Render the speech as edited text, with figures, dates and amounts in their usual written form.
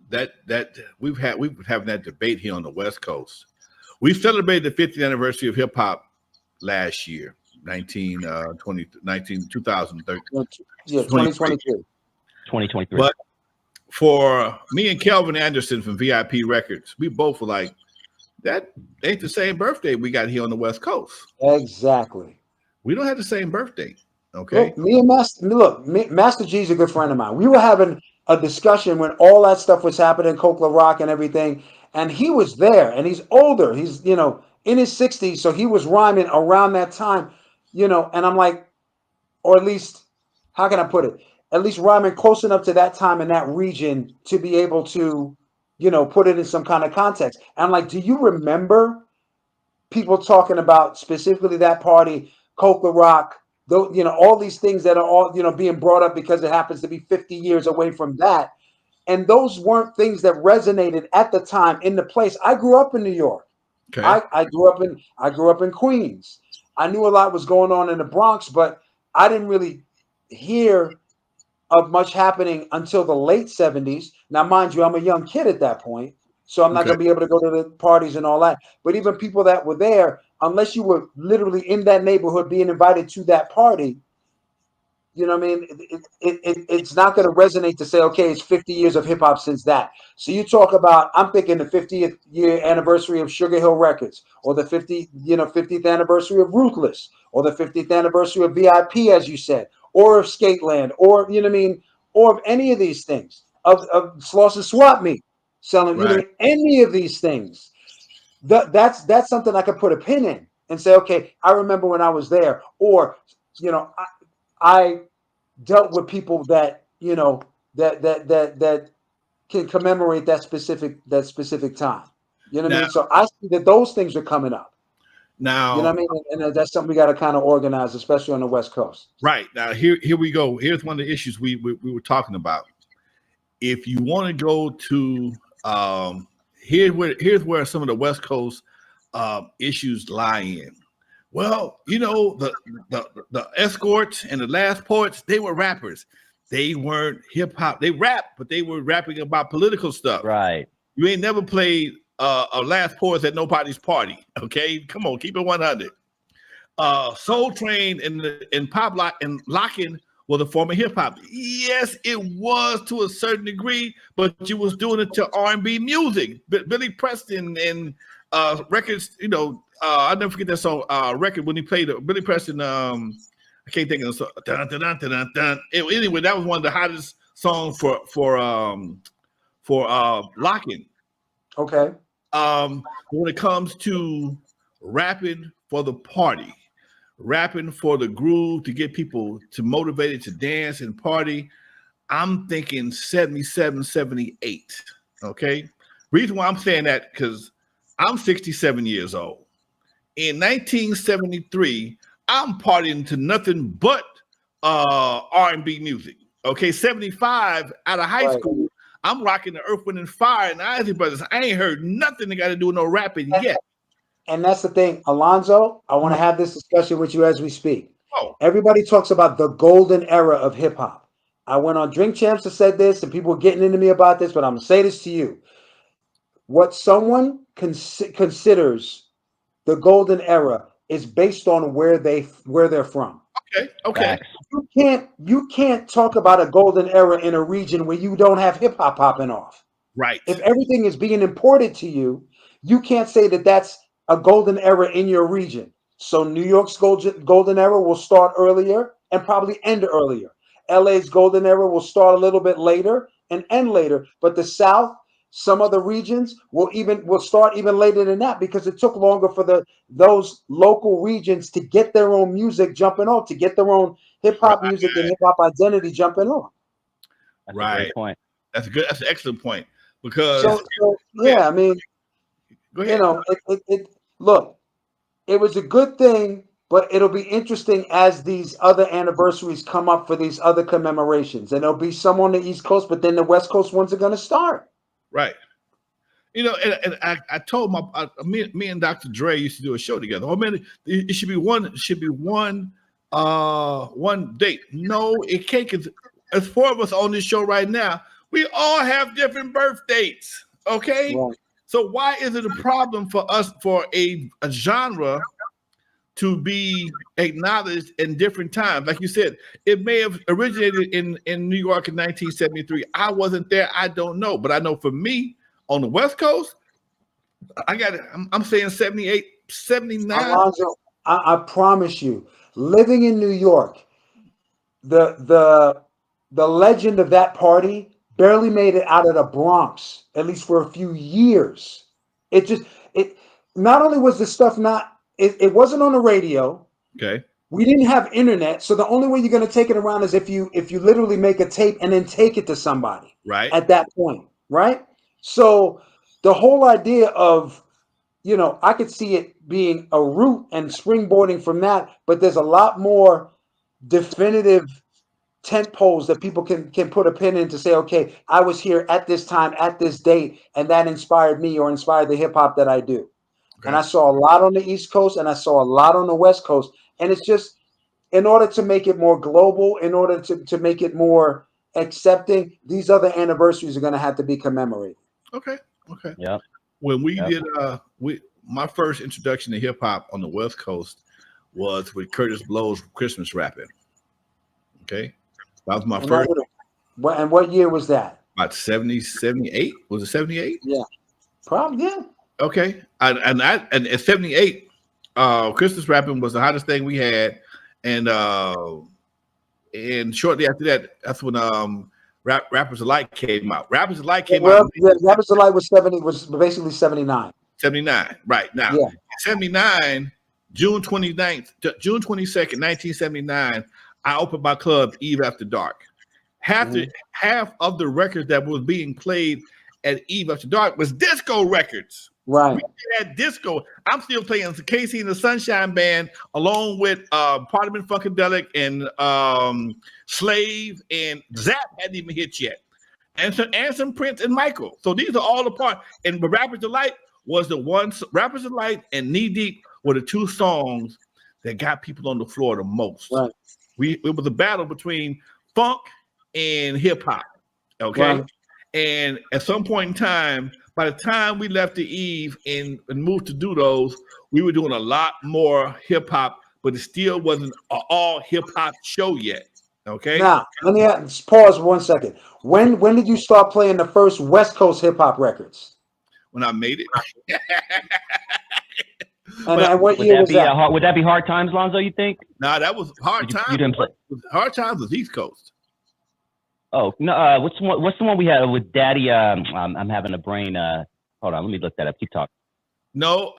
that we've having that debate here on the West Coast. We celebrated the 50th anniversary of hip hop last year, 2013. Yeah, 2023. 2023. But for me and Kelvin Anderson from VIP Records, we both were like, that ain't the same birthday we got here on the West Coast. Exactly. We don't have the same birthday. Okay. Look, Master G is a good friend of mine. We were having a discussion when all that stuff was happening, Coke Rock and everything, and he was there, and he's older. He's, in his 60s, so he was rhyming around that time, and I'm like, or at least, how can I put it? At least rhyming close enough to that time in that region to be able to, put it in some kind of context. And I'm like, do you remember people talking about specifically that party, Coke Rock, all these things that are all, being brought up because it happens to be 50 years away from that. And those weren't things that resonated at the time in the place. I grew up in New York. Okay. I grew up in Queens. I knew a lot was going on in the Bronx, but I didn't really hear of much happening until the late 70s. Now, mind you, I'm a young kid at that point, so I'm not going to be able to go to the parties and all that. But even people that were there, unless you were literally in that neighborhood being invited to that party, you know what I mean? It's not going to resonate to say, okay, it's 50 years of hip hop since that. So you talk about, I'm thinking the 50th year anniversary of Sugar Hill Records, or the 50th anniversary of Ruthless, or the 50th anniversary of VIP, as you said, or of Skateland, or or of any of these things, of Slauson Swap Meet selling, any of these things. That's something I could put a pin in and say, okay, I remember when I was there, or I dealt with people that that can commemorate that specific time. You know what I mean? So I see that those things are coming up. Now, you know what I mean, and that's something we got to kind of organize, especially on the West Coast. Right now, here we go. Here's one of the issues we were talking about. If you want to go to here's where some of the West Coast issues lie in. Well, the Escorts and the Last Poets, they were rappers. They weren't hip hop. They rapped, but they were rapping about political stuff. Right. You ain't never played a Last Poets at nobody's party. Okay, come on, keep it 100. Soul Train and Pop Lock and Lockin' was a form of hip hop. Yes, it was to a certain degree, but you was doing it to R&B music. Billy Preston and records, I'll never forget that song record when he played Billy Preston. I can't think of the song. Dun, dun, dun, dun, dun. Anyway, that was one of the hottest songs for Lockin'. Okay. When it comes to rapping for the party, rapping for the groove to get people to motivated to dance and party, I'm thinking 77, 78. Okay. Reason why I'm saying that, because I'm 67 years old. In 1973, I'm partying to nothing but R&B music. Okay. 75 out of high school, I'm rocking the Earth, Wind, and Fire and the Isley Brothers. I ain't heard nothing that got to do with no rapping yet. And that's the thing, Alonzo, I want to have this discussion with you as we speak. Oh. Everybody talks about the golden era of hip hop. I went on Drink Champs and said this, and people were getting into me about this, but I'm going to say this to you. What someone considers the golden era is based on where they're from. Okay. You can't talk about a golden era in a region where you don't have hip hop popping off. Right. If everything is being imported to you, you can't say that that's a golden era in your region. So New York's golden era will start earlier and probably end earlier. LA's golden era will start a little bit later and end later. But the South, some other regions will start even later than that, because it took longer for those local regions to get their own music jumping off, to get their own hip hop music and hip hop identity jumping off. That's a great point. That's an excellent point, because I mean, look, it was a good thing, but it'll be interesting as these other anniversaries come up for these other commemorations, and there'll be some on the East Coast, but then the West Coast ones are going to start. Right. And I told me and Dr. Dre used to do a show together. Oh man, it should be one date. No, it can't. There's four of us on this show right now. We all have different birth dates. Okay. Right. So why is it a problem for us for a genre to be acknowledged in different times? Like you said, it may have originated in New York in 1973. I wasn't there. I don't know. But I know for me on the West Coast, I got it. I'm saying 78, 79. Alonzo, I promise you, living in New York, the legend of that party barely made it out of the Bronx, at least for a few years. It not only was the stuff it wasn't on the radio. Okay. We didn't have internet, so the only way you're going to take it around is if you literally make a tape and then take it to somebody. Right. At that point, right? So the whole idea of, I could see it being a route and springboarding from that, but there's a lot more definitive tent poles that people can put a pin in to say, okay, I was here at this time, at this date, and that inspired me or inspired the hip hop that I do. Okay. And I saw a lot on the East Coast and I saw a lot on the West Coast. And it's just, in order to make it more global, in order to make it more accepting, these other anniversaries are going to have to be commemorated. Okay. Yeah. When we did my first introduction to hip hop on the West Coast was with Curtis Blow's Christmas rapping. Okay. That was my first. And what year was that? About 70, 78. Was it 78? Yeah. Probably, yeah. Okay. And at 78, Christmas rapping was the hottest thing we had. And shortly after that, that's when Rappers Alike came out. Rappers Alike came out. Yeah, Rappers Alike was basically 79. 79, right. Now, yeah. 79, June 22nd, 1979, I opened my club Eve After Dark. Half of the records that was being played at Eve After Dark was disco records. Right. We had disco. I'm still playing the Casey and the Sunshine Band along with Parliament Funkadelic and Slave, and Zap hadn't even hit yet. And some Prince and Michael. So these are all the parts. And the Rappers Delight was the ones. Rappers Delight and Knee Deep were the two songs that got people on the floor the most. Right. It was a battle between funk and hip hop. Okay. Right. And at some point in time, by the time we left the Eve and moved to do those, we were doing a lot more hip hop, but it still wasn't an all hip hop show yet. Okay. Now, let me pause 1 second. When did you start playing the first West Coast hip hop records? When I made it. And what year was that? Would that be Hard Times, Lonzo, you think? No, that was Hard Times. You didn't play. Hard Times was East Coast. Oh no! What's the one we had with Daddy? I'm having a brain. Hold on, let me look that up. Keep talking. No,